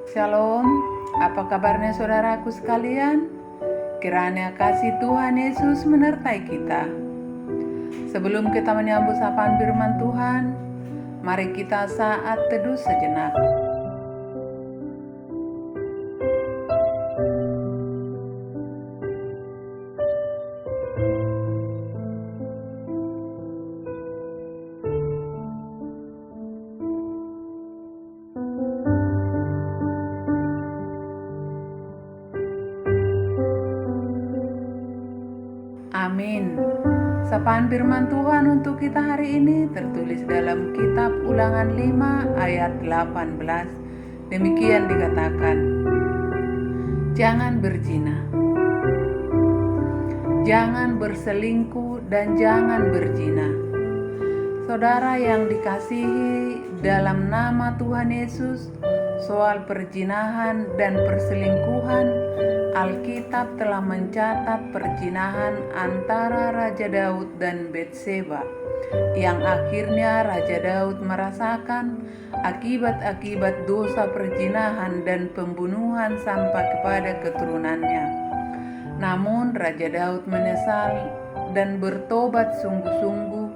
Shalom, apa kabarnya saudaraku sekalian? Kiranya kasih Tuhan Yesus menyertai kita. Sebelum kita menyambut sapaan firman Tuhan, mari kita saat teduh sejenak. Amin. Sapaan firman Tuhan untuk kita hari ini tertulis dalam kitab Ulangan 5 ayat 18. Demikian dikatakan, jangan berzina, jangan berselingkuh dan jangan berzina. Saudara yang dikasihi, dalam nama Tuhan Yesus, soal perzinahan dan perselingkuhan, Alkitab telah mencatat perzinahan antara Raja Daud dan Betseba, yang akhirnya Raja Daud merasakan akibat-akibat dosa perzinahan dan pembunuhan sampai kepada keturunannya. Namun Raja Daud menyesal dan bertobat sungguh-sungguh,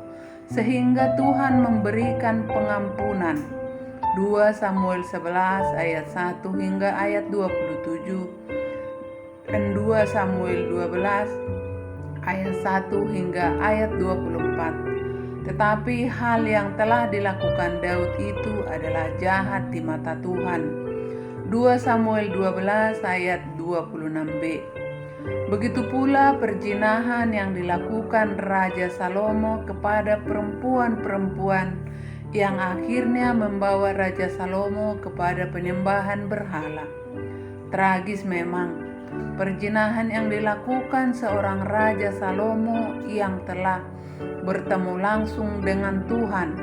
sehingga Tuhan memberikan pengampunan. 2 Samuel 11 ayat 1 hingga ayat 27 dan 2 Samuel 12 ayat 1 hingga ayat 24. Tetapi hal yang telah dilakukan Daud itu adalah jahat di mata Tuhan. 2 Samuel 12 ayat 26b. Begitu pula perzinahan yang dilakukan Raja Salomo kepada perempuan-perempuan, yang akhirnya membawa Raja Salomo kepada penyembahan berhala. Tragis memang, perzinahan yang dilakukan seorang Raja Salomo yang telah bertemu langsung dengan Tuhan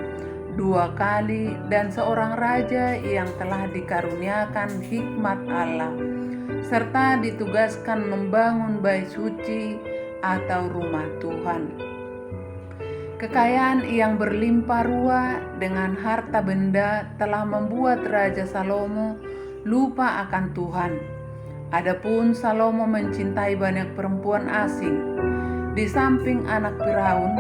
2 kali, dan seorang raja yang telah dikaruniakan hikmat Allah, serta ditugaskan membangun bait suci atau rumah Tuhan. Kekayaan yang berlimpah ruah dengan harta benda telah membuat Raja Salomo lupa akan Tuhan. Adapun Salomo mencintai banyak perempuan asing. Di samping anak Firaun,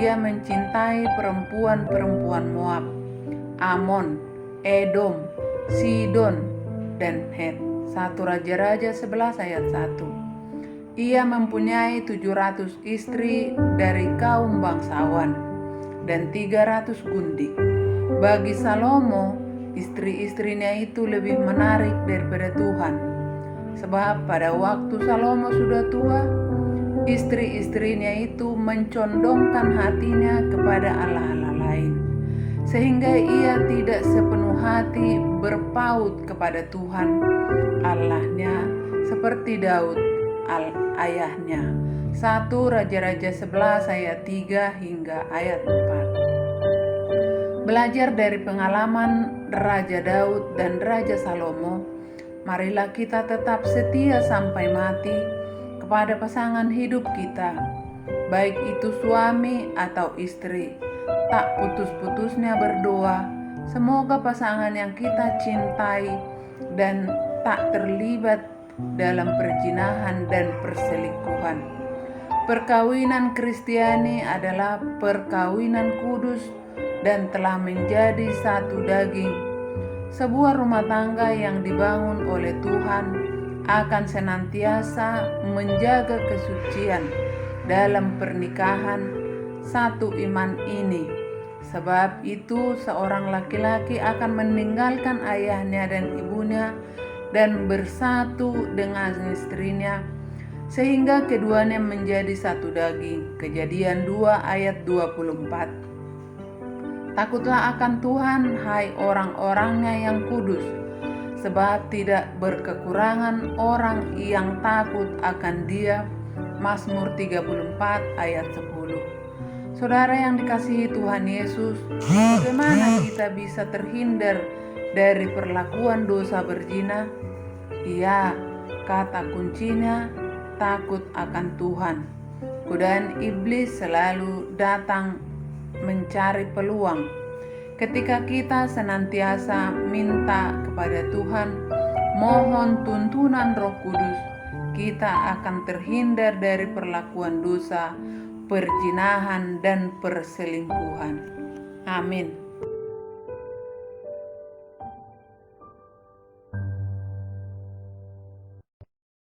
ia mencintai perempuan-perempuan Moab, Amon, Edom, Sidon, dan Het. 1 Raja-Raja 11 ayat 1. Ia mempunyai 700 istri dari kaum bangsawan dan 300 gundik. Bagi Salomo, istri-istrinya itu lebih menarik daripada Tuhan. Sebab pada waktu Salomo sudah tua, istri-istrinya itu mencondongkan hatinya kepada allah-allah lain, sehingga ia tidak sepenuh hati berpaut kepada Tuhan Allahnya seperti Daud ayahnya. 1 Raja-Raja 11 ayat 3 hingga ayat 4. Belajar dari pengalaman Raja Daud dan Raja Salomo, marilah kita tetap setia sampai mati kepada pasangan hidup kita, baik itu suami atau istri. Tak putus-putusnya berdoa, semoga pasangan yang kita cintai dan tak terlibat dalam perzinahan dan perselingkuhan. Perkawinan Kristiani adalah perkawinan kudus dan telah menjadi satu daging. Sebuah rumah tangga yang dibangun oleh Tuhan akan senantiasa menjaga kesucian dalam pernikahan satu iman ini. Sebab itu seorang laki-laki akan meninggalkan ayahnya dan ibunya dan bersatu dengan istrinya, sehingga keduanya menjadi satu daging. Kejadian 2 ayat 24. Takutlah akan Tuhan, hai orang-orangnya yang kudus, sebab tidak berkekurangan orang yang takut akan Dia. Mazmur 34 ayat 10. Saudara yang dikasihi Tuhan Yesus, bagaimana kita bisa terhindar dari perlakuan dosa berzina? Iya, kata kuncinya takut akan Tuhan. Godaan iblis selalu datang mencari peluang. Ketika kita senantiasa minta kepada Tuhan, mohon tuntunan Roh Kudus, kita akan terhindar dari perlakuan dosa, perzinahan, dan perselingkuhan. Amin.